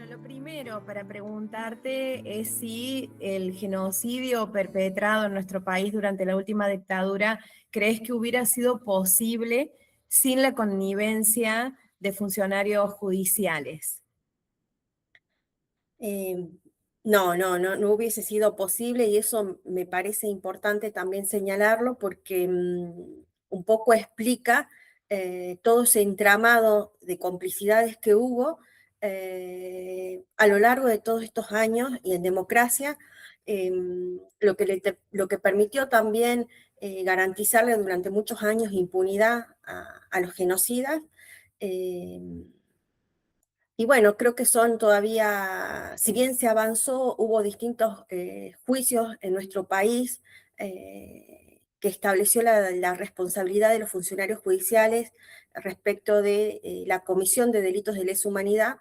Lo primero para preguntarte es si el genocidio perpetrado en nuestro país durante la última dictadura, ¿crees que hubiera sido posible sin la connivencia de funcionarios judiciales? Eh, no hubiese sido posible y eso me parece importante también señalarlo porque un poco explica todo ese entramado de complicidades que hubo a lo largo de todos estos años y en democracia, lo que permitió también garantizarle durante muchos años impunidad a los genocidas. eh, y bueno, creo que son todavía, si bien se avanzó, hubo distintos juicios en nuestro país que estableció la responsabilidad de los funcionarios judiciales respecto de la comisión de delitos de lesa humanidad.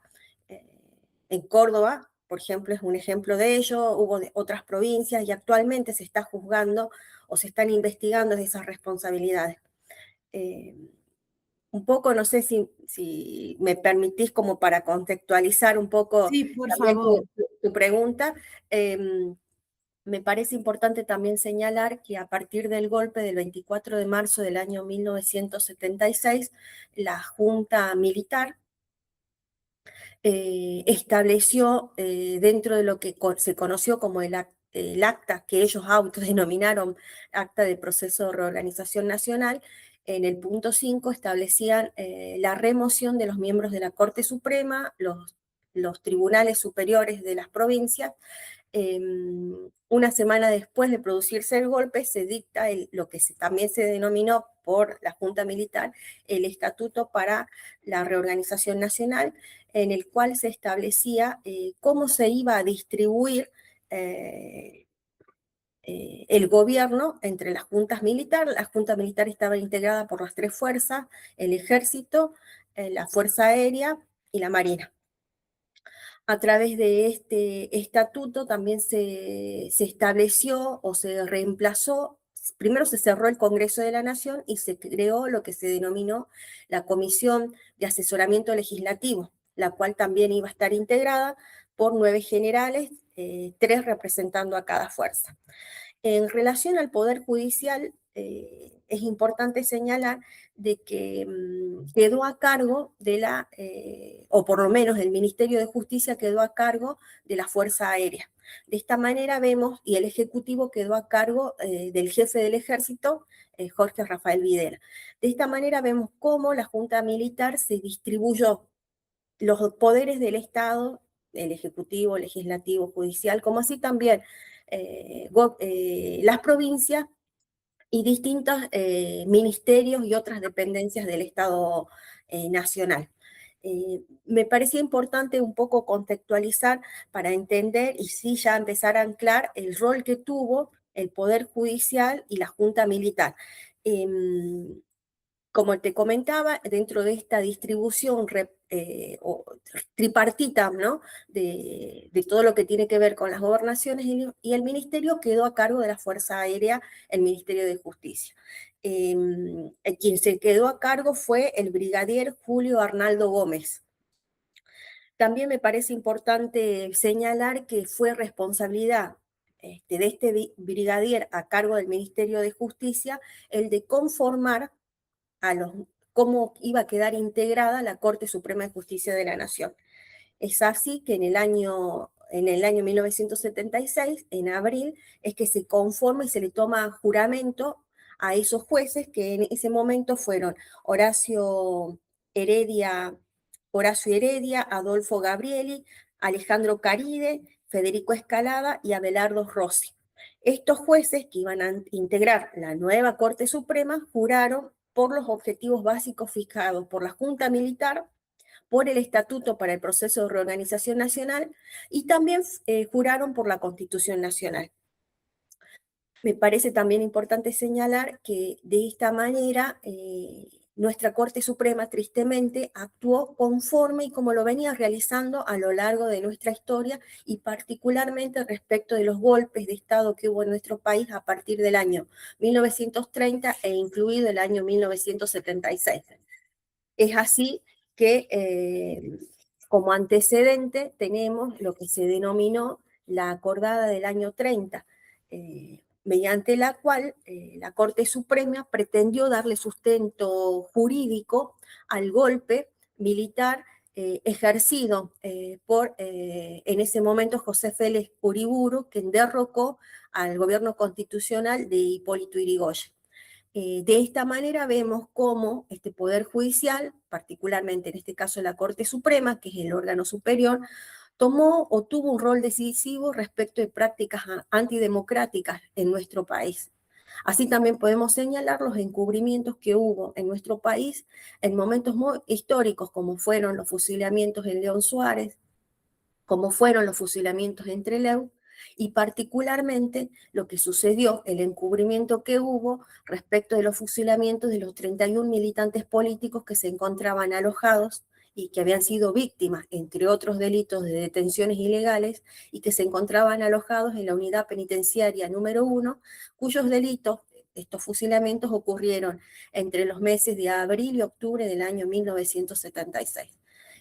Eh, en Córdoba, por ejemplo, es un ejemplo de ello, hubo de otras provincias y actualmente se está juzgando o se están investigando esas responsabilidades. Eh, un poco, no sé si me permitís como para contextualizar un poco Sí, por también favor. tu pregunta. Me parece importante también señalar que a partir del golpe del 24 de marzo del año 1976, la Junta Militar estableció dentro de lo que se conoció como el acta que ellos autodenominaron Acta de Proceso de Reorganización Nacional. En el punto 5 establecían la remoción de los miembros de la Corte Suprema, los tribunales superiores de las provincias. Una semana después de producirse el golpe, se dicta lo que también se denominó por la Junta Militar el Estatuto para la Reorganización Nacional, en el cual se establecía cómo se iba a distribuir eh, el gobierno entre las juntas militares. La Junta Militar estaba integrada por las tres fuerzas: el Ejército, la Fuerza Aérea y la Marina. A través de este estatuto también se estableció o se reemplazó, primero se cerró el Congreso de la Nación y se creó lo que se denominó la Comisión de Asesoramiento Legislativo, la cual también iba a estar integrada por 9 generales, 3 representando a cada fuerza. En relación al Poder Judicial, es importante señalar de que quedó a cargo de o por lo menos el Ministerio de Justicia quedó a cargo de la Fuerza Aérea. De esta manera vemos, y el Ejecutivo quedó a cargo del jefe del Ejército, Jorge Rafael Videla. De esta manera vemos cómo la Junta Militar se distribuyó los poderes del Estado, el Ejecutivo, Legislativo, Judicial, como así también las provincias y distintos ministerios y otras dependencias del Estado nacional. Me parecía importante un poco contextualizar para entender y sí ya empezar a anclar el rol que tuvo el Poder Judicial y la Junta Militar. Como te comentaba, dentro de esta distribución tripartita, ¿no? de todo lo que tiene que ver con las gobernaciones y el ministerio, quedó a cargo de la Fuerza Aérea el Ministerio de Justicia. Quien se quedó a cargo fue el brigadier Julio Arnaldo Gómez. También me parece importante señalar que fue responsabilidad de este brigadier a cargo del Ministerio de Justicia el de conformar a los, cómo iba a quedar integrada la Corte Suprema de Justicia de la Nación. Es así que en el año 1976, en abril, es que se conforma y se le toma juramento a esos jueces que en ese momento fueron Heredia, Horacio Heredia, Adolfo Gabrieli, Alejandro Caride, Federico Escalada y Abelardo Rossi. Estos jueces que iban a integrar la nueva Corte Suprema juraron por los objetivos básicos fijados por la Junta Militar, por el Estatuto para el Proceso de Reorganización Nacional y también juraron por la Constitución Nacional. Me parece también importante señalar que de esta manera nuestra Corte Suprema tristemente actuó conforme y como lo venía realizando a lo largo de nuestra historia y particularmente respecto de los golpes de Estado que hubo en nuestro país a partir del año 1930 e incluido el año 1976. Es así que como antecedente tenemos lo que se denominó la acordada del año 30, mediante la cual la Corte Suprema pretendió darle sustento jurídico al golpe militar ejercido por, en ese momento, José Félix Uriburu, quien derrocó al gobierno constitucional de Hipólito Yrigoyen. De esta manera vemos cómo este Poder Judicial, particularmente en este caso la Corte Suprema, que es el órgano superior, tomó o tuvo un rol decisivo respecto de prácticas antidemocráticas en nuestro país. Así también podemos señalar los encubrimientos que hubo en nuestro país en momentos muy históricos, como fueron los fusilamientos en León Suárez, como fueron los fusilamientos en Trelew, y particularmente lo que sucedió, el encubrimiento que hubo respecto de los fusilamientos de los 31 militantes políticos que se encontraban alojados y que habían sido víctimas, entre otros delitos, de detenciones ilegales, y que se encontraban alojados en la unidad penitenciaria número 1, cuyos delitos, estos fusilamientos, ocurrieron entre los meses de abril y octubre del año 1976.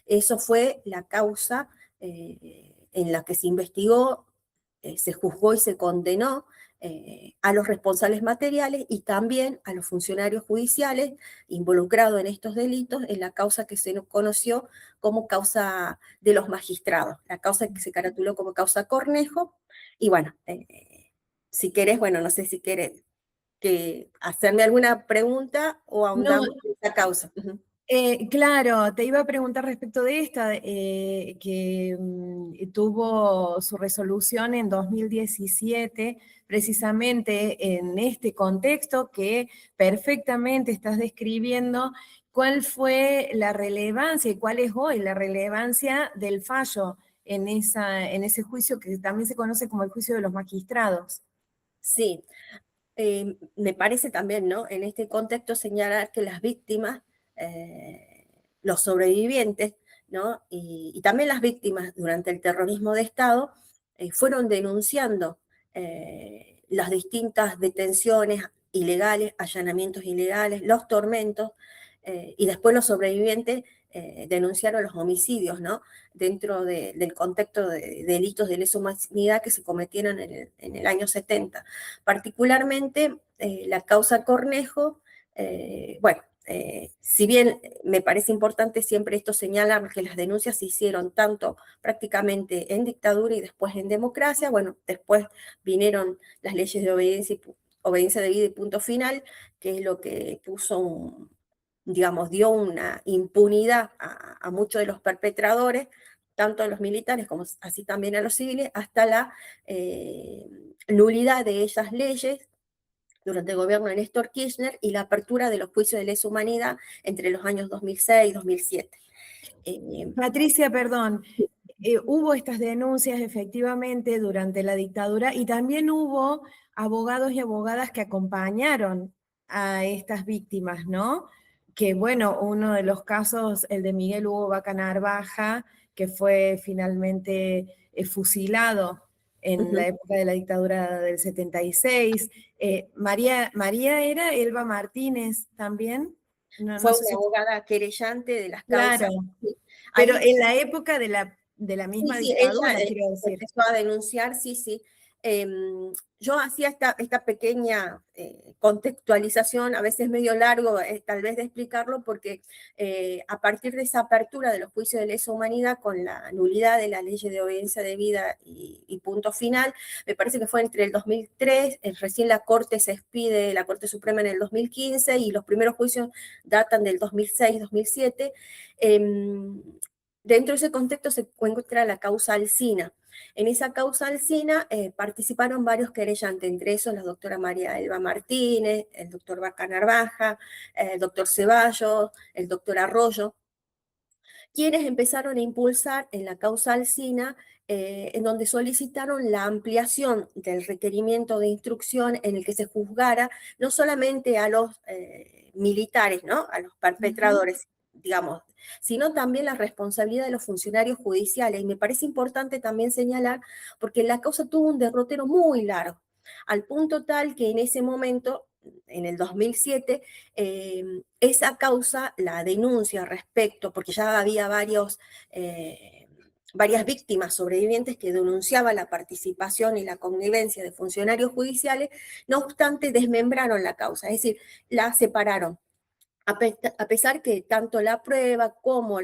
Eso fue la causa en la que se investigó, se juzgó y se condenó a los responsables materiales y también a los funcionarios judiciales involucrados en estos delitos en la causa que se conoció como causa de los magistrados, la causa que se caratuló como causa Cornejo. Y bueno, si querés, bueno, no sé si querés que hacerme alguna pregunta o No, ahondamos en esa causa. claro, te iba a preguntar respecto de esta, que tuvo su resolución en 2017, precisamente en este contexto que perfectamente estás describiendo. ¿Cuál fue la relevancia y cuál es hoy la relevancia del fallo en ese juicio que también se conoce como el juicio de los magistrados? Sí, me parece también, ¿no? En este contexto señalar que las víctimas, los sobrevivientes, ¿no? Y también las víctimas durante el terrorismo de Estado, fueron denunciando las distintas detenciones ilegales, allanamientos ilegales, los tormentos, y después los sobrevivientes denunciaron los homicidios, ¿no? Dentro del contexto de delitos de lesa humanidad que se cometieron en el año 70. Particularmente la causa Cornejo, bueno, si bien me parece importante siempre esto señalar que las denuncias se hicieron tanto prácticamente en dictadura y después en democracia, bueno, después vinieron las leyes de obediencia debida y punto final, que es lo que puso digamos, dio una impunidad a muchos de los perpetradores, tanto a los militares como así también a los civiles, hasta la nulidad de esas leyes durante el gobierno de Néstor Kirchner y la apertura de los juicios de lesa humanidad entre los años 2006 y 2007. Patricia, perdón, hubo estas denuncias efectivamente durante la dictadura y también hubo abogados y abogadas que acompañaron a estas víctimas, ¿no? Que bueno, uno de los casos, el de Miguel Hugo Vaca Narvaja, que fue finalmente fusilado en la época de la dictadura del 76. María era Elba Martínez también. No, Fue no sé una si... abogada querellante de las Claro, causas. pero Ahí en la época de la sí, misma sí, ella dictadura, quiero decir. empezó a denunciar, sí, sí. Yo hacía esta pequeña contextualización, a veces medio largo, tal vez de explicarlo, porque a partir de esa apertura de los juicios de lesa humanidad con la nulidad de la ley de obediencia debida y punto final, me parece que fue entre el 2003, recién la Corte se expide, la Corte Suprema en el 2015, y los primeros juicios datan del 2006-2007. Dentro de ese contexto se encuentra la causa Alsina. En esa causa Alsina participaron varios querellantes, entre esos la doctora María Elba Martínez, el doctor Vaca Narvaja, el doctor Ceballos, el doctor Arroyo, quienes empezaron a impulsar en la causa Alsina, en donde solicitaron la ampliación del requerimiento de instrucción en el que se juzgara no solamente a los militares, ¿no? A los perpetradores, digamos, sino también la responsabilidad de los funcionarios judiciales. Y me parece importante también señalar, porque la causa tuvo un derrotero muy largo, al punto tal que en ese momento en el 2007, esa causa, la denuncia respecto, porque ya había varias víctimas sobrevivientes que denunciaban la participación y la connivencia de funcionarios judiciales, no obstante desmembraron la causa, es decir, la separaron. A pesar que tanto la prueba como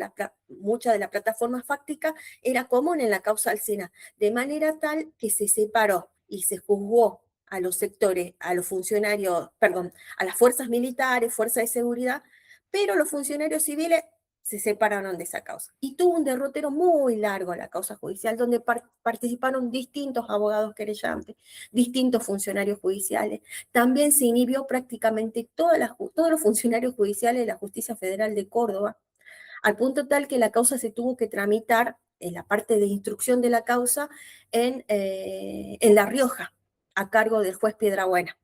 mucha de la plataforma fáctica era común en la causa Alsina, de manera tal que se separó y se juzgó a los sectores, a los funcionarios, perdón, a las fuerzas militares, fuerzas de seguridad, pero los funcionarios civiles se separaron de esa causa. Y tuvo un derrotero muy largo la causa judicial, donde participaron distintos abogados querellantes, distintos funcionarios judiciales. También se inhibió prácticamente todos los funcionarios judiciales de la Justicia Federal de Córdoba, al punto tal que la causa se tuvo que tramitar en la parte de instrucción de la causa en La Rioja, a cargo del juez Piedrabuena.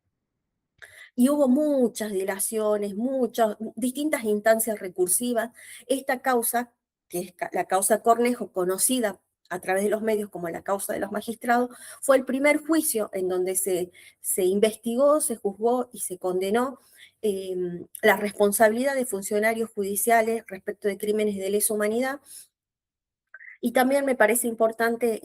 Y hubo muchas dilaciones, muchas, distintas instancias recursivas. Esta causa, que es la causa Cornejo, conocida a través de los medios como la causa de los magistrados, fue el primer juicio en donde se investigó, se juzgó y se condenó la responsabilidad de funcionarios judiciales respecto de crímenes de lesa humanidad. Y también me parece importante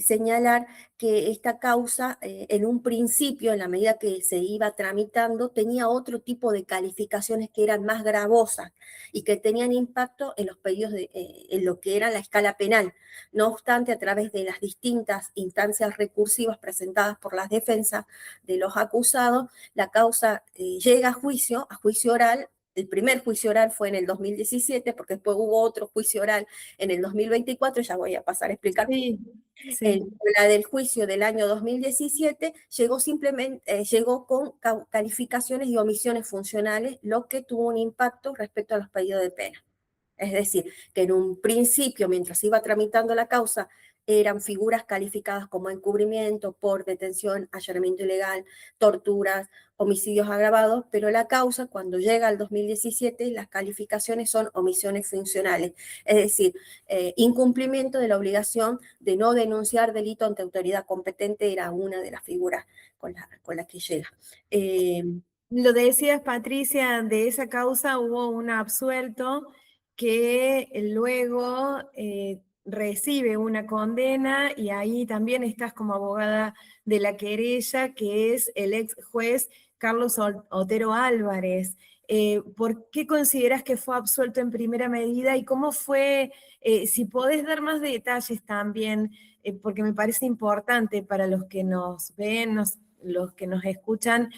señalar que esta causa, en un principio, en la medida que se iba tramitando, tenía otro tipo de calificaciones que eran más gravosas y que tenían impacto en los pedidos en lo que era la escala penal. No obstante, a través de las distintas instancias recursivas presentadas por las defensas de los acusados, la causa llega a juicio oral. El primer juicio oral fue en el 2017, porque después hubo otro juicio oral en el 2024, ya voy a pasar a explicar. Sí, sí. La del juicio del año 2017 llegó con calificaciones y omisiones funcionales, lo que tuvo un impacto respecto a los pedidos de pena. Es decir, que en un principio, mientras iba tramitando la causa, eran figuras calificadas como encubrimiento por detención, allanamiento ilegal, torturas, homicidios agravados, pero la causa, cuando llega al 2017, las calificaciones son omisiones funcionales, es decir, incumplimiento de la obligación de no denunciar delito ante autoridad competente era una de las figuras con la que llega. Lo decías, Patricia, de esa causa hubo un absuelto que luego recibe una condena y ahí también estás como abogada de la querella, que es el ex juez Carlos Otero Álvarez. ¿Por qué consideras que fue absuelto en primera medida y cómo fue, si podés dar más detalles también, porque me parece importante para los que nos ven, los que nos escuchan,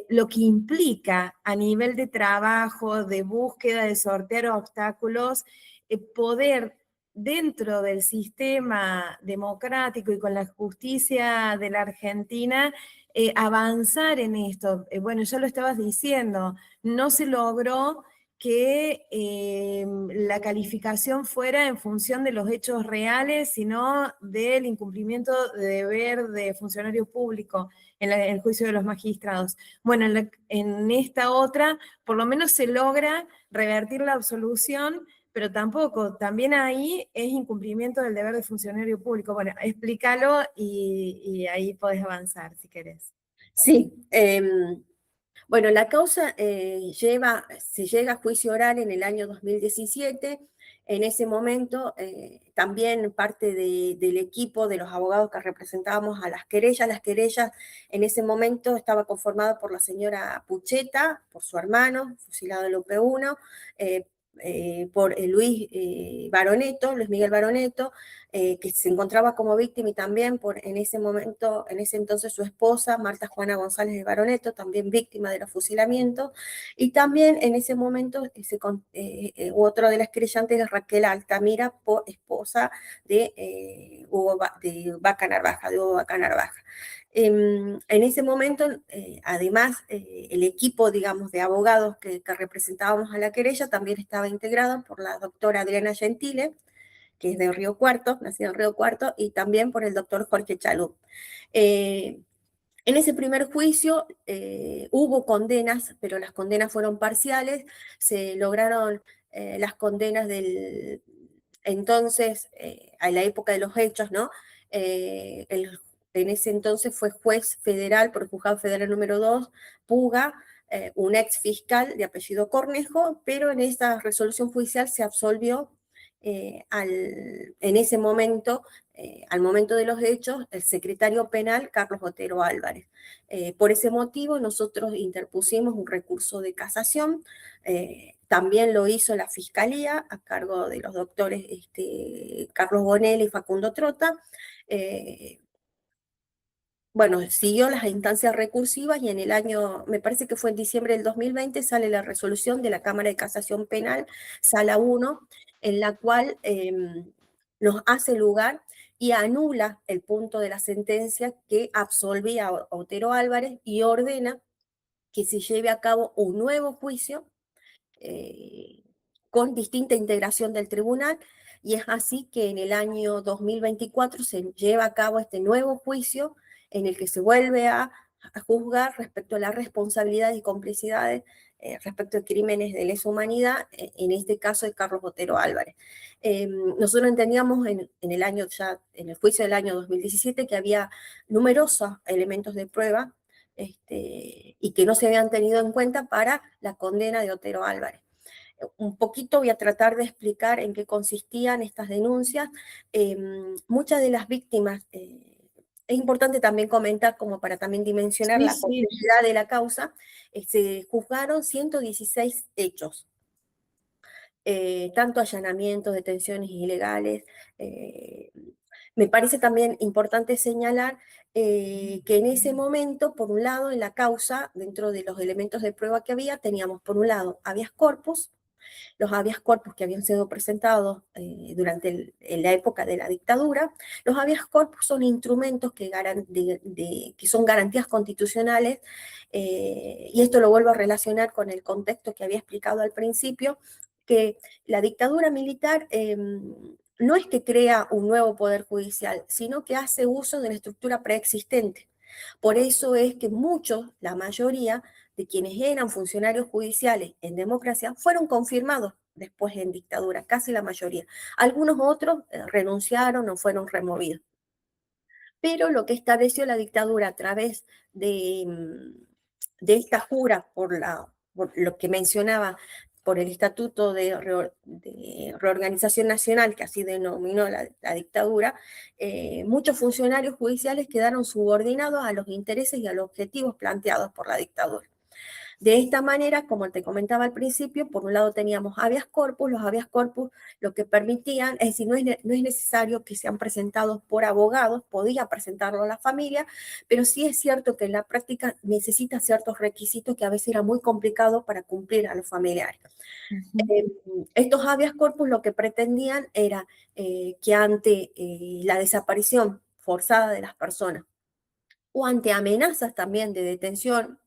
lo que implica a nivel de trabajo, de búsqueda, de sortear obstáculos, poder dentro del sistema democrático y con la justicia de la Argentina, avanzar en esto. Bueno, ya lo estabas diciendo, no se logró que la calificación fuera en función de los hechos reales, sino del incumplimiento de deber de funcionario público en el juicio de los magistrados. Bueno, en esta otra, por lo menos se logra revertir la absolución, pero tampoco, también ahí es incumplimiento del deber de funcionario público. Bueno, explícalo y ahí podés avanzar si querés. Sí, bueno, la causa se llega a juicio oral en el año 2017. En ese momento, también parte del equipo de los abogados que representábamos a las querellas en ese momento estaba conformada por la señora Pucheta, por su hermano, fusilado en el UP1, por Luis Miguel Baroneto, que se encontraba como víctima, y también en ese momento, en ese entonces su esposa, Marta Juana González de Baroneto, también víctima de los fusilamientos, y también en ese momento otro de las querellantes es Raquel Altamira, esposa de Hugo Vaca Narvaja, de Hugo Vaca Narvaja. En ese momento, además, el equipo, digamos, de abogados que representábamos a la querella también estaba integrado por la doctora Adriana Gentile, que es de Río Cuarto, nacida en Río Cuarto, y también por el doctor Jorge Chalú. En ese primer juicio hubo condenas, pero las condenas fueron parciales, se lograron las condenas entonces, a la época de los hechos, ¿no? El en ese entonces fue juez federal por el Juzgado Federal número 2, Puga, un ex fiscal de apellido Cornejo, pero en esa resolución judicial se absolvió en ese momento, al momento de los hechos, el secretario penal Carlos Otero Álvarez. Por ese motivo nosotros interpusimos un recurso de casación, también lo hizo la Fiscalía a cargo de los doctores Carlos Bonelli y Facundo Trota. Bueno, siguió las instancias recursivas y en el año, me parece que fue en diciembre del 2020, sale la resolución de la Cámara de Casación Penal, Sala 1, en la cual nos hace lugar y anula el punto de la sentencia que absolvía a Otero Álvarez y ordena que se lleve a cabo un nuevo juicio eh, con distinta integración del tribunal, y es así que en el año 2024 se lleva a cabo este nuevo juicio en el que se vuelve a juzgar respecto a las responsabilidades y complicidades respecto a crímenes de lesa humanidad, en este caso de Carlos Otero Álvarez. Nosotros entendíamos el año ya, en el juicio del año 2017, que había numerosos elementos de prueba y que no se habían tenido en cuenta para la condena de Otero Álvarez. Un poquito voy a tratar de explicar en qué consistían estas denuncias. Muchas de las víctimas, es importante también comentar, como para también dimensionar Sí, la sí. complejidad de la causa, se juzgaron 116 hechos, tanto allanamientos, detenciones ilegales. Me parece también importante señalar que en ese momento, por un lado, en la causa, dentro de los elementos de prueba que había, teníamos por un lado habeas corpus, los habeas corpus que habían sido presentados en la época de la dictadura. Los habeas corpus son instrumentos que son garantías constitucionales, y esto lo vuelvo a relacionar con el contexto que había explicado al principio, que la dictadura militar no es que crea un nuevo poder judicial, sino que hace uso de la estructura preexistente. Por eso es que muchos, la mayoría de quienes eran funcionarios judiciales en democracia, fueron confirmados después en dictadura, casi la mayoría. Algunos otros renunciaron o fueron removidos. Pero lo que estableció la dictadura a través de esta jura, por lo que mencionaba, por el Estatuto de Reorganización Nacional, que así denominó la dictadura, muchos funcionarios judiciales quedaron subordinados a los intereses y a los objetivos planteados por la dictadura. De esta manera, como te comentaba al principio, por un lado teníamos habeas corpus, los habeas corpus lo que permitían, es decir, no es necesario que sean presentados por abogados, podía presentarlo a la familia, pero sí es cierto que en la práctica necesita ciertos requisitos que a veces era muy complicado para cumplir a los familiares. Estos habeas corpus lo que pretendían era que ante la desaparición forzada de las personas o ante amenazas también de detención,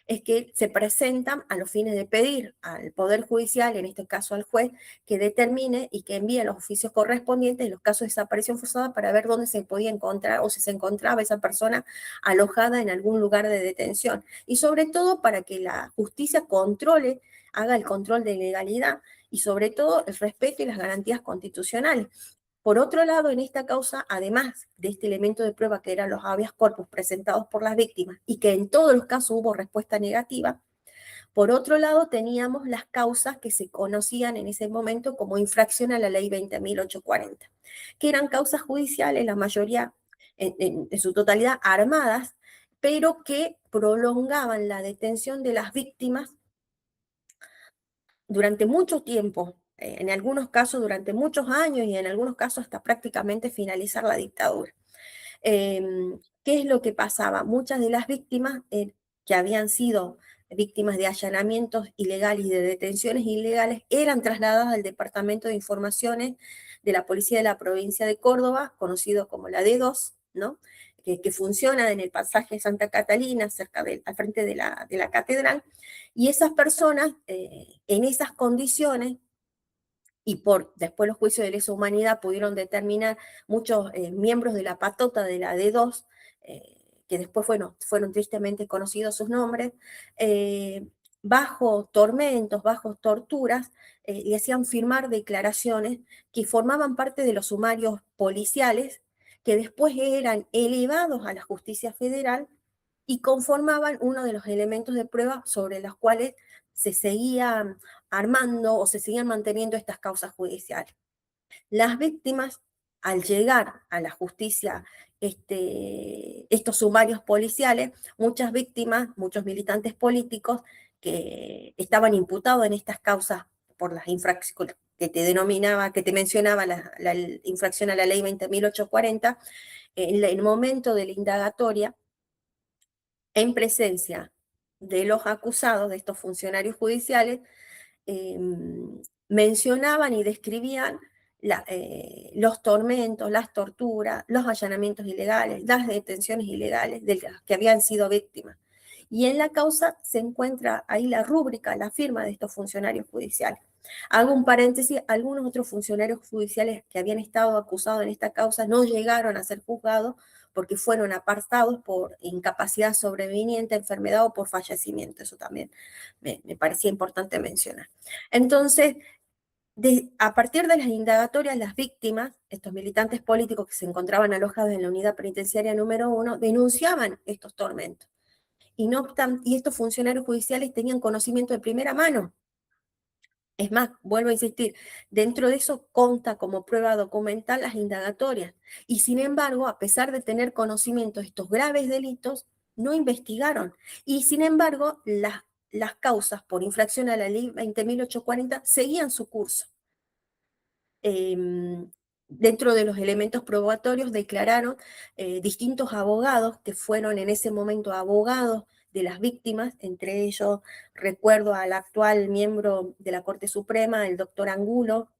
es que se presentan a los fines de pedir al Poder Judicial, en este caso al juez, que determine y que envíe los oficios correspondientes en los casos de desaparición forzada para ver dónde se podía encontrar o si se encontraba esa persona alojada en algún lugar de detención. Y sobre todo para que la justicia controle, haga el control de legalidad y sobre todo el respeto y las garantías constitucionales. Por otro lado, en esta causa, además de este elemento de prueba que eran los habeas corpus presentados por las víctimas y que en todos los casos hubo respuesta negativa, por otro lado teníamos las causas que se conocían en ese momento como infracción a la ley 20.840, que eran causas judiciales, la mayoría en su totalidad armadas, pero que prolongaban la detención de las víctimas durante mucho tiempo, en algunos casos durante muchos años y en algunos casos hasta prácticamente finalizar la dictadura. ¿Qué es lo que pasaba? Muchas de las víctimas que habían sido víctimas de allanamientos ilegales y de detenciones ilegales eran trasladadas al Departamento de Informaciones de la Policía de la Provincia de Córdoba, conocido como la D2, ¿no? Que funciona en el pasaje Santa Catalina, al frente de la catedral, y esas personas en esas condiciones y después los juicios de lesa humanidad pudieron determinar muchos miembros de la patota de la D2, que después fueron tristemente conocidos sus nombres, bajo tormentos, bajo torturas, le hacían firmar declaraciones que formaban parte de los sumarios policiales que después eran elevados a la justicia federal y conformaban uno de los elementos de prueba sobre los cuales se seguían armando o se seguían manteniendo estas causas judiciales. Las víctimas, al llegar a la justicia, estos sumarios policiales, muchas víctimas, muchos militantes políticos que estaban imputados en estas causas por las infracciones que te mencionaba la infracción a la ley 20.840, en el momento de la indagatoria, en presencia de los acusados, de estos funcionarios judiciales, eh, mencionaban y describían los tormentos, las torturas, los allanamientos ilegales, las detenciones ilegales de las que habían sido víctimas. Y en la causa se encuentra ahí la rúbrica, la firma de estos funcionarios judiciales. Hago un paréntesis, algunos otros funcionarios judiciales que habían estado acusados en esta causa no llegaron a ser juzgados porque fueron apartados por incapacidad sobreviniente, enfermedad o por fallecimiento. Eso también me parecía importante mencionar. Entonces, a partir de las indagatorias, las víctimas, estos militantes políticos que se encontraban alojados en la unidad penitenciaria número 1, denunciaban estos tormentos. Y no obstante, y estos funcionarios judiciales tenían conocimiento de primera mano. Es más, vuelvo a insistir, dentro de eso conta como prueba documental las indagatorias. Y sin embargo, a pesar de tener conocimiento de estos graves delitos, no investigaron. Y sin embargo, las causas por infracción a la ley 20.840 seguían su curso. Dentro de los elementos probatorios declararon distintos abogados que fueron en ese momento abogados de las víctimas, entre ellos recuerdo al actual miembro de la Corte Suprema, el doctor Angulo.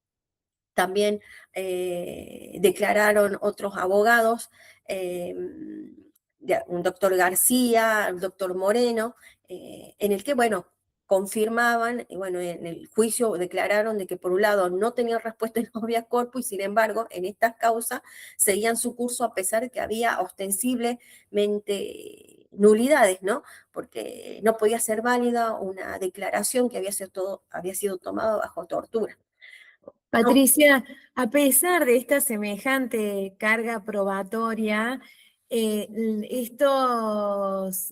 También declararon otros abogados, un doctor García, un doctor Moreno, en el que, bueno, confirmaban, y bueno, en el juicio declararon de que por un lado no tenían respuesta en habeas corpus y sin embargo en estas causas seguían su curso a pesar de que había ostensiblemente nulidades, ¿no? Porque no podía ser válida una declaración que había sido tomada bajo tortura. No. Patricia, a pesar de esta semejante carga probatoria, estos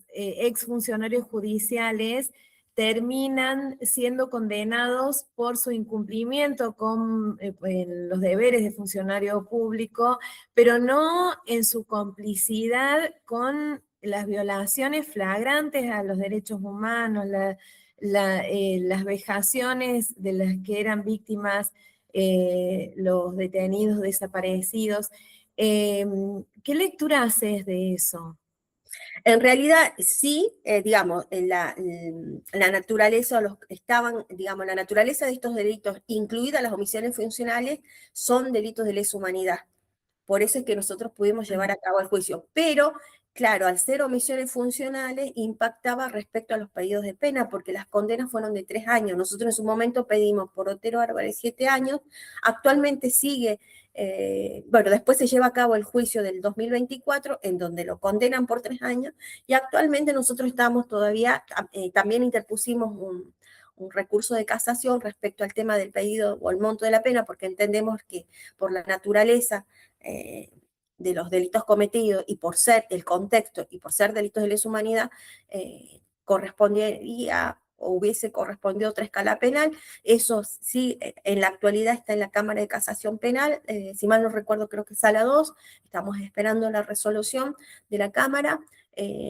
exfuncionarios judiciales terminan siendo condenados por su incumplimiento con en los deberes de funcionario público, pero no en su complicidad con las violaciones flagrantes a los derechos humanos, las vejaciones de las que eran víctimas los detenidos desaparecidos. ¿Qué lectura haces de eso? En realidad, sí, digamos, la naturaleza, digamos, la naturaleza de estos delitos, incluidas las omisiones funcionales, son delitos de lesa humanidad. Por eso es que nosotros pudimos llevar a cabo el juicio. Pero, claro, al ser omisiones funcionales, impactaba respecto a los pedidos de pena, porque las condenas fueron de 3 años. Nosotros en su momento pedimos por Otero Álvarez 7 años. Actualmente sigue, bueno, después se lleva a cabo el juicio del 2024, en donde lo condenan por 3 años. Y actualmente nosotros estamos todavía, también interpusimos un recurso de casación respecto al tema del pedido o el monto de la pena, porque entendemos que por la naturaleza de los delitos cometidos y por ser el contexto y por ser delitos de lesa humanidad, correspondería o hubiese correspondido otra escala penal. Eso sí, en la actualidad está en la Cámara de Casación Penal, si mal no recuerdo creo que es sala 2, estamos esperando la resolución de la Cámara.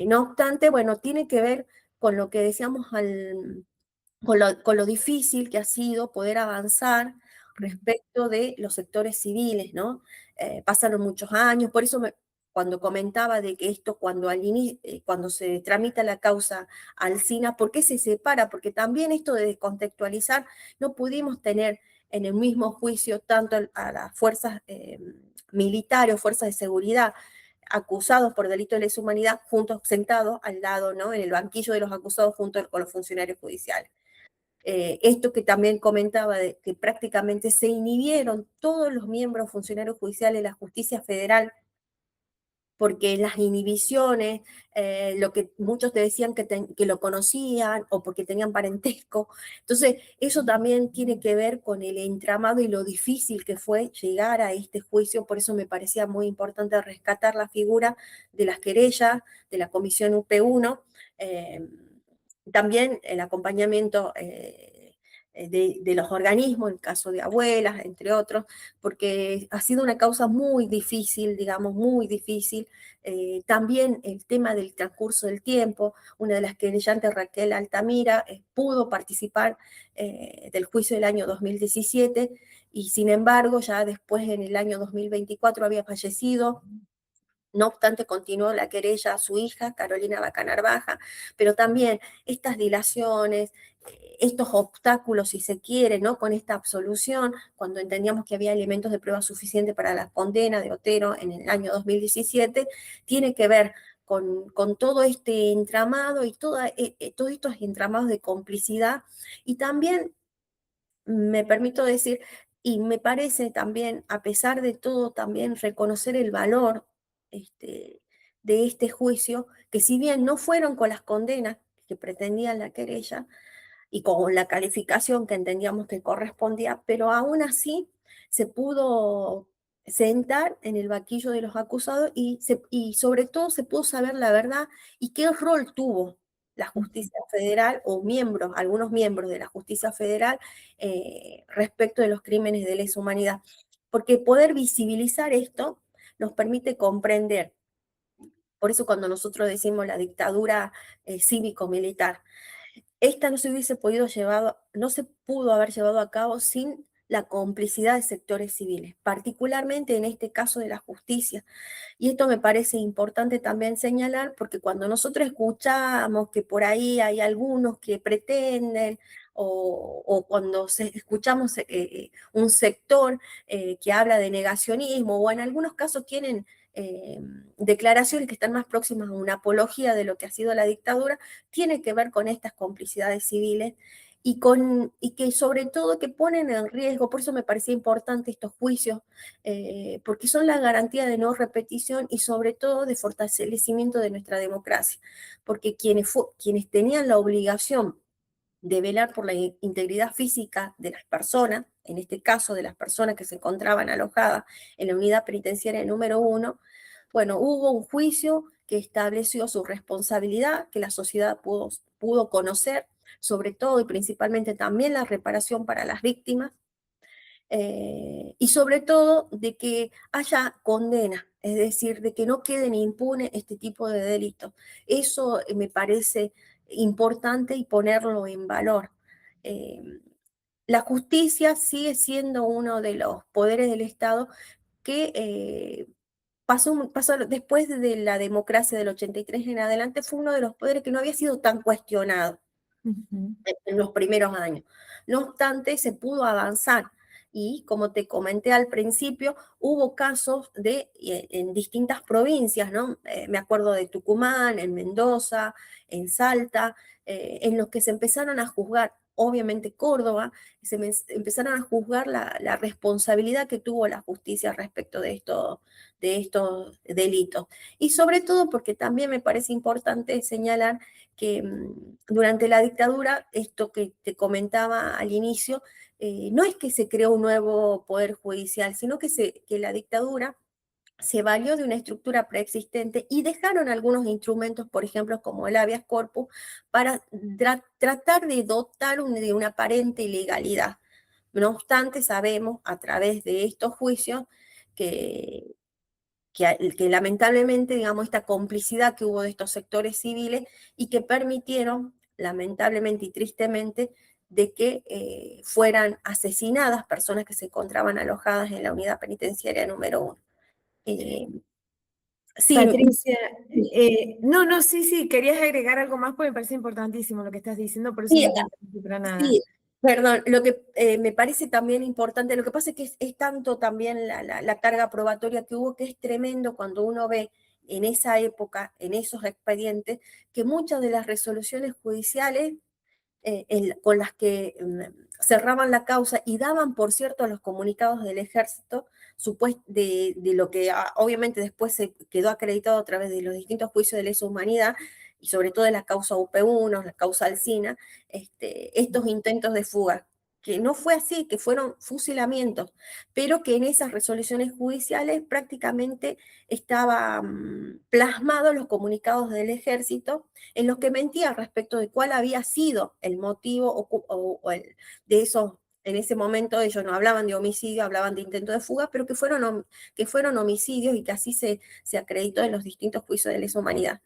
No obstante, bueno, tiene que ver con lo que decíamos con lo difícil que ha sido poder avanzar respecto de los sectores civiles, ¿no? Pasaron muchos años, por eso cuando comentaba de que esto, cuando se tramita la causa al SINA, ¿por qué se separa? Porque también esto de descontextualizar, no pudimos tener en el mismo juicio tanto a las fuerzas militares o fuerzas de seguridad acusados por delito de lesa humanidad, juntos sentados al lado, ¿no? En el banquillo de los acusados junto con los funcionarios judiciales. Esto que también comentaba, de que prácticamente se inhibieron todos los miembros funcionarios judiciales de la justicia federal porque las inhibiciones, lo que muchos te decían que lo conocían o porque tenían parentesco. Entonces, eso también tiene que ver con el entramado y lo difícil que fue llegar a este juicio. Por eso me parecía muy importante rescatar la figura de las querellas, de la Comisión UP1, también el acompañamiento de los organismos, en el caso de abuelas, entre otros, porque ha sido una causa muy difícil, digamos, muy difícil. También el tema del transcurso del tiempo, una de las querellantes, Raquel Altamira, pudo participar del juicio del año 2017 y sin embargo ya después en el año 2024 había fallecido. No obstante, continuó la querella a su hija, Carolina Bacanar Baja, pero también estas dilaciones, estos obstáculos, si se quiere, ¿no? Con esta absolución, cuando entendíamos que había elementos de prueba suficiente para la condena de Otero en el año 2017, tiene que ver con todo este entramado y todos estos entramados de complicidad y también me permito decir, y me parece también, a pesar de todo, también reconocer el valor de este juicio, que si bien no fueron con las condenas que pretendían la querella y con la calificación que entendíamos que correspondía, pero aún así se pudo sentar en el banquillo de los acusados y sobre todo se pudo saber la verdad y qué rol tuvo la justicia federal o miembros, algunos miembros de la justicia federal respecto de los crímenes de lesa humanidad. Porque poder visibilizar esto nos permite comprender. Por eso cuando nosotros decimos la dictadura cívico-militar, esta no se hubiese podido llevar, no se pudo haber llevado a cabo sin la complicidad de sectores civiles, particularmente en este caso de la justicia. Y esto me parece importante también señalar porque cuando nosotros escuchamos que por ahí hay algunos que pretenden o cuando escuchamos un sector que habla de negacionismo o en algunos casos tienen declaraciones que están más próximas a una apología de lo que ha sido la dictadura, tiene que ver con estas complicidades civiles y que sobre todo que ponen en riesgo, por eso me parecía importante estos juicios, porque son la garantía de no repetición y sobre todo de fortalecimiento de nuestra democracia, porque quienes tenían la obligación de velar por la integridad física de las personas, en este caso de las personas que se encontraban alojadas en la unidad penitenciaria número 1, bueno, hubo un juicio que estableció su responsabilidad, que la sociedad pudo conocer, sobre todo y principalmente también la reparación para las víctimas, y sobre todo de que haya condena, es decir, de que no queden impunes este tipo de delitos. Eso me parece importante y ponerlo en valor. Eh, la justicia sigue siendo uno de los poderes del Estado que pasó después de la democracia del 83 en adelante, fue uno de los poderes que no había sido tan cuestionado Ujú. en los primeros años. No obstante, se pudo avanzar y, como te comenté al principio, hubo casos en distintas provincias, ¿no? Me acuerdo de Tucumán, en Mendoza, en Salta, en los que se empezaron a juzgar, obviamente Córdoba, empezaron a juzgar la responsabilidad que tuvo la justicia respecto de estos delitos. Y sobre todo porque también me parece importante señalar que durante la dictadura, esto que te comentaba al inicio, no es que se creó un nuevo poder judicial, sino que la dictadura se valió de una estructura preexistente y dejaron algunos instrumentos, por ejemplo, como el habeas corpus, para tratar de dotar de una aparente legalidad. No obstante, sabemos a través de estos juicios que, que lamentablemente, digamos, esta complicidad que hubo de estos sectores civiles y que permitieron, lamentablemente y tristemente, de que fueran asesinadas personas que se encontraban alojadas en la unidad penitenciaria número 1. Eh, sí, Patricia, no, no, sí, sí, querías agregar algo más porque me parece importantísimo lo que estás diciendo, por eso sí, no te interrumpí para nada. sí, perdón, lo que me parece también importante, lo que pasa es que es tanto también la carga probatoria que hubo, que es tremendo cuando uno ve en esa época, en esos expedientes, que muchas de las resoluciones judiciales con las que cerraban la causa y daban, por cierto, los comunicados del ejército, de lo que obviamente después se quedó acreditado a través de los distintos juicios de lesa humanidad, y sobre todo de la causa UP1, la causa Alsina, estos intentos de fuga, que no fue así, que fueron fusilamientos, pero que en esas resoluciones judiciales prácticamente estaban plasmados los comunicados del ejército en los que mentía respecto de cuál había sido el motivo de esos. En ese momento ellos no hablaban de homicidio, hablaban de intento de fuga, pero que fueron homicidios y que así se acreditó en los distintos juicios de lesa humanidad.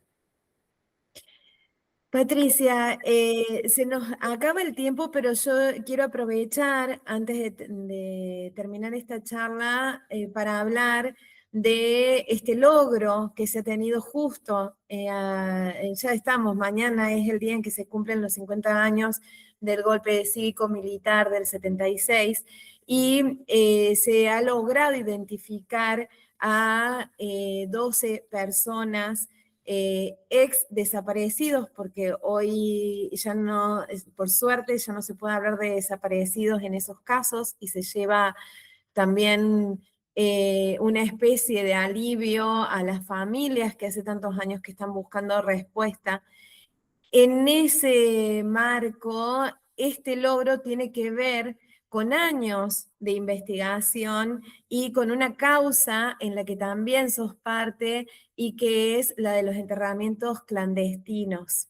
Patricia, se nos acaba el tiempo, pero yo quiero aprovechar antes de terminar esta charla para hablar de este logro que se ha tenido justo. Ya estamos, mañana es el día en que se cumplen los 50 años del golpe cívico-militar del 76 y se ha logrado identificar a 12 personas ex desaparecidos, porque hoy ya no, por suerte, ya no se puede hablar de desaparecidos en esos casos y se lleva también una especie de alivio a las familias que hace tantos años que están buscando respuesta. En ese marco, este logro tiene que ver con años de investigación y con una causa en la que también sos parte y que es la de los enterramientos clandestinos.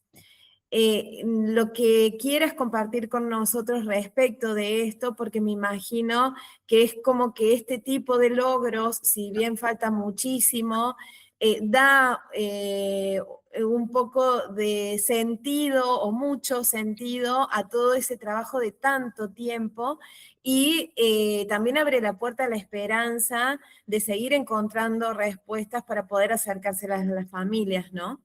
Lo que quieras compartir con nosotros respecto de esto, porque me imagino que es como que este tipo de logros, si bien falta muchísimo, da un poco de sentido o mucho sentido a todo ese trabajo de tanto tiempo y también abre la puerta a la esperanza de seguir encontrando respuestas para poder acercárselas a las familias, ¿no?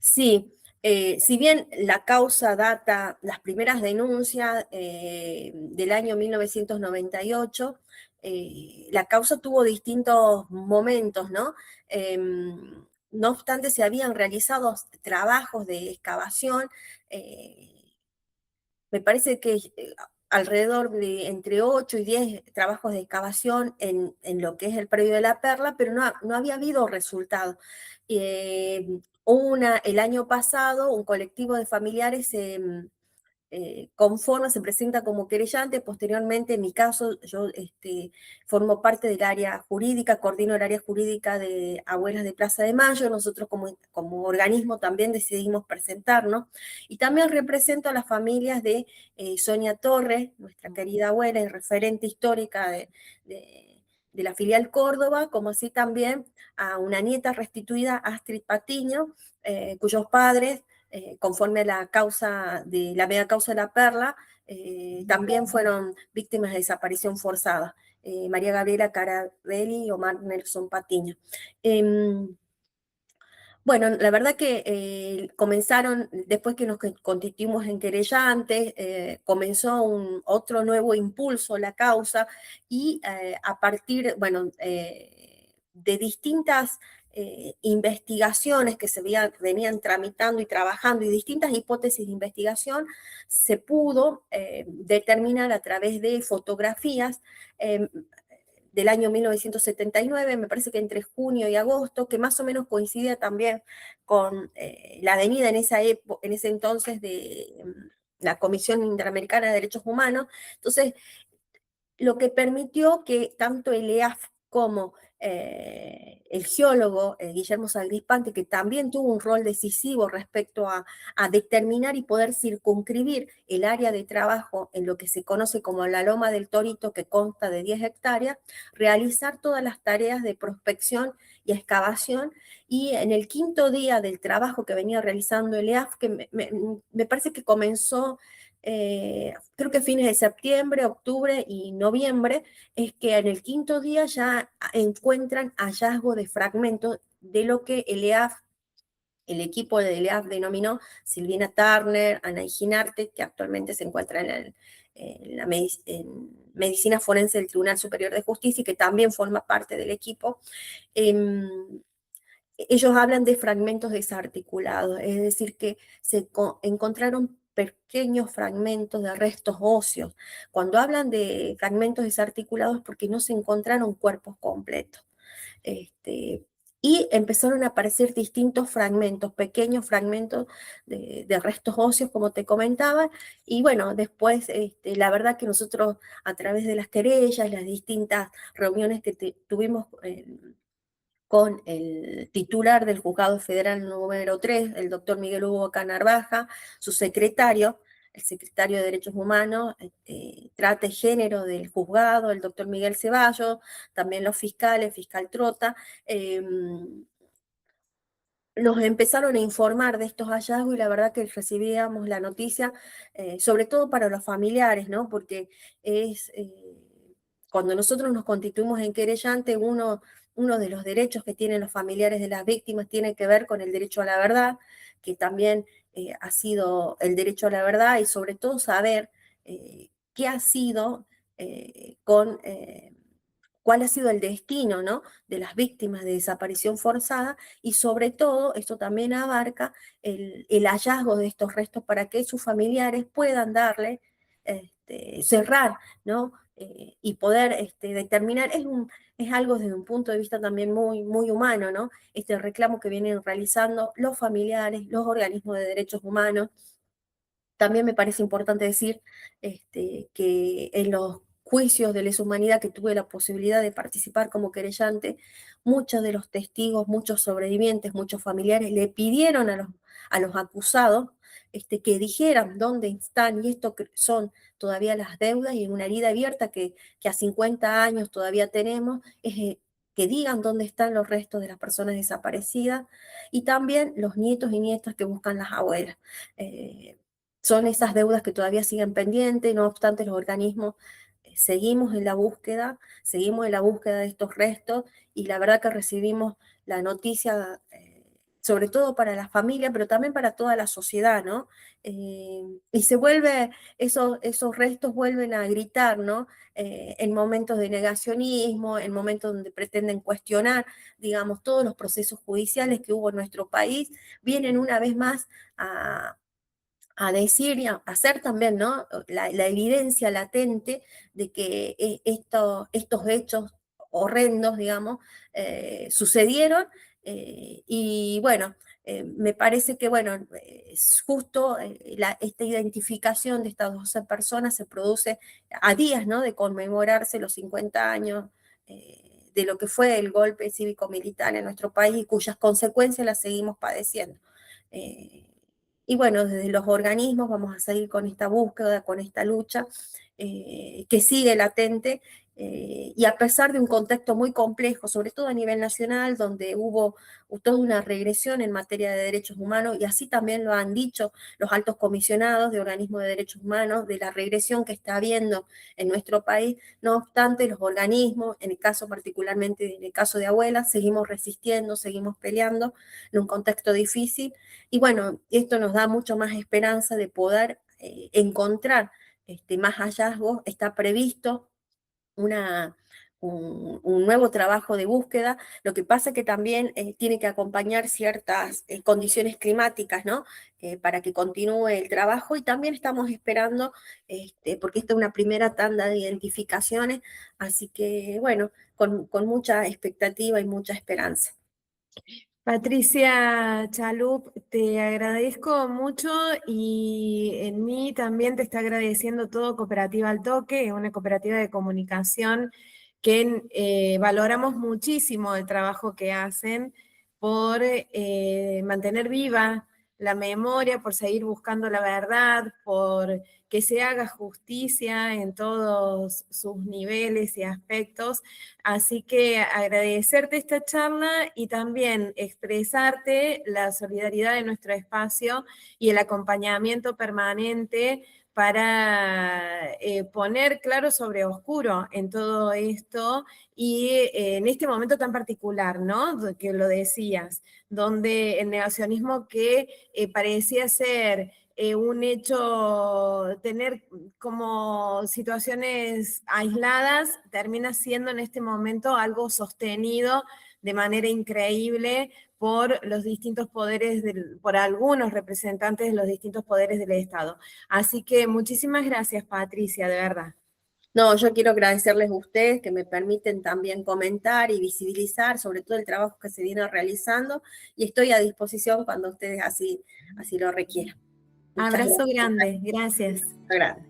Sí, si bien la causa data, las primeras denuncias del año 1998, la causa tuvo distintos momentos, ¿no? No obstante, se habían realizado trabajos de excavación, me parece que alrededor de entre 8 y 10 trabajos de excavación en lo que es el predio de La Perla, pero no había habido resultados. El año pasado, un colectivo de familiares conforma, se presenta como querellante. Posteriormente, en mi caso, yo formo parte del área jurídica, coordino el área jurídica de Abuelas de Plaza de Mayo. Nosotros como organismo también decidimos presentarnos. Y también represento a las familias de Sonia Torres, nuestra querida abuela y referente histórica de la filial Córdoba, como así también a una nieta restituida, Astrid Patiño, cuyos padres conforme a la mega causa de La Perla, también fueron víctimas de desaparición forzada. María Gabriela Carabelli y Omar Nelson Patiño. Bueno, la verdad que comenzaron, después que nos constituimos en querellantes, comenzó otro nuevo impulso la causa y a partir, bueno, de distintas investigaciones que venían tramitando y trabajando y distintas hipótesis de investigación, se pudo determinar a través de fotografías del año 1979, me parece que entre junio y agosto, que más o menos coincidía también con la avenida en ese entonces de la Comisión Interamericana de Derechos Humanos. Entonces, lo que permitió que tanto el EAF como el geólogo Guillermo Sagrispante, que también tuvo un rol decisivo respecto a determinar y poder circunscribir el área de trabajo en lo que se conoce como la Loma del Torito, que consta de 10 hectáreas, realizar todas las tareas de prospección y excavación. Y en el quinto día del trabajo que venía realizando el EAF, que me parece que comenzó creo que fines de septiembre, octubre y noviembre, es que en el quinto día ya encuentran hallazgo de fragmentos de lo que el equipo de ELEAF denominó Silvina Turner, Ana Ginarte, que actualmente se encuentra en Medicina Forense del Tribunal Superior de Justicia y que también forma parte del equipo. Ellos hablan de fragmentos desarticulados, es decir, que se encontraron pequeños fragmentos de restos óseos. Cuando hablan de fragmentos desarticulados es porque no se encontraron cuerpos completos. Y empezaron a aparecer distintos fragmentos, pequeños fragmentos de restos óseos, como te comentaba, y bueno, después la verdad que nosotros a través de las querellas, las distintas reuniones que tuvimos con el titular del Juzgado Federal número 3, el doctor Miguel Hugo Canarvaja, su secretario, el secretario de Derechos Humanos, Trata y Género del juzgado, el doctor Miguel Ceballos, también los fiscales, fiscal Trota, nos empezaron a informar de estos hallazgos y la verdad que recibíamos la noticia, sobre todo para los familiares, ¿no? Porque es, cuando nosotros nos constituimos en querellante, uno de los derechos que tienen los familiares de las víctimas tiene que ver con el derecho a la verdad, que también ha sido el derecho a la verdad y sobre todo saber qué ha sido con cuál ha sido el destino, ¿no?, de las víctimas de desaparición forzada y sobre todo esto también abarca el hallazgo de estos restos para que sus familiares puedan darle, cerrar, ¿no? Y poder determinar, es algo desde un punto de vista también muy, muy humano, ¿no? Este reclamo que vienen realizando los familiares, los organismos de derechos humanos. También me parece importante decir que en los juicios de lesa humanidad que tuve la posibilidad de participar como querellante, muchos de los testigos, muchos sobrevivientes, muchos familiares le pidieron a los acusados que dijeran dónde están, y esto son todavía las deudas y una herida abierta que a 50 años todavía tenemos, es que digan dónde están los restos de las personas desaparecidas y también los nietos y nietas que buscan las abuelas. Son esas deudas que todavía siguen pendientes, no obstante los organismos seguimos en la búsqueda, de estos restos y la verdad que recibimos la noticia, sobre todo para la familia, pero también para toda la sociedad, ¿no? Y se vuelve, esos restos vuelven a gritar, ¿no? En momentos de negacionismo, en momentos donde pretenden cuestionar, digamos, todos los procesos judiciales que hubo en nuestro país, vienen una vez más a decir y a hacer también, ¿no?, la evidencia latente de que estos hechos horrendos, digamos, sucedieron. Y bueno, me parece que, bueno, es justo esta identificación de estas 12 personas se produce a días, ¿no?, de conmemorarse los 50 años de lo que fue el golpe cívico-militar en nuestro país y cuyas consecuencias las seguimos padeciendo. Y bueno, desde los organismos vamos a seguir con esta búsqueda, con esta lucha que sigue latente y a pesar de un contexto muy complejo, sobre todo a nivel nacional, donde hubo toda una regresión en materia de derechos humanos y así también lo han dicho los altos comisionados de organismos de derechos humanos, de la regresión que está habiendo en nuestro país. No obstante, los organismos, en el caso particularmente, en el caso de Abuelas, seguimos resistiendo, seguimos peleando en un contexto difícil. Y bueno, esto nos da mucho más esperanza de poder encontrar más hallazgos. Está previsto un nuevo trabajo de búsqueda. Lo que pasa es que también tiene que acompañar ciertas condiciones climáticas, ¿no? Para que continúe el trabajo y también estamos esperando, porque esta es una primera tanda de identificaciones, así que bueno, con mucha expectativa y mucha esperanza. Patricia Chalup, te agradezco mucho y en mí también te está agradeciendo todo Cooperativa al Toque, una cooperativa de comunicación que valoramos muchísimo el trabajo que hacen por mantener viva la memoria, por seguir buscando la verdad, por que se haga justicia en todos sus niveles y aspectos. Así que agradecerte esta charla y también expresarte la solidaridad de nuestro espacio y el acompañamiento permanente para poner claro sobre oscuro en todo esto y en este momento tan particular, ¿no?, que lo decías, donde el negacionismo que parecía ser un hecho, tener como situaciones aisladas, termina siendo en este momento algo sostenido de manera increíble por los distintos poderes, por algunos representantes de los distintos poderes del Estado. Así que muchísimas gracias, Patricia, de verdad. No, yo quiero agradecerles a ustedes que me permiten también comentar y visibilizar sobre todo el trabajo que se viene realizando, y estoy a disposición cuando ustedes así lo requieran. Abrazo grande, gracias. Gracias.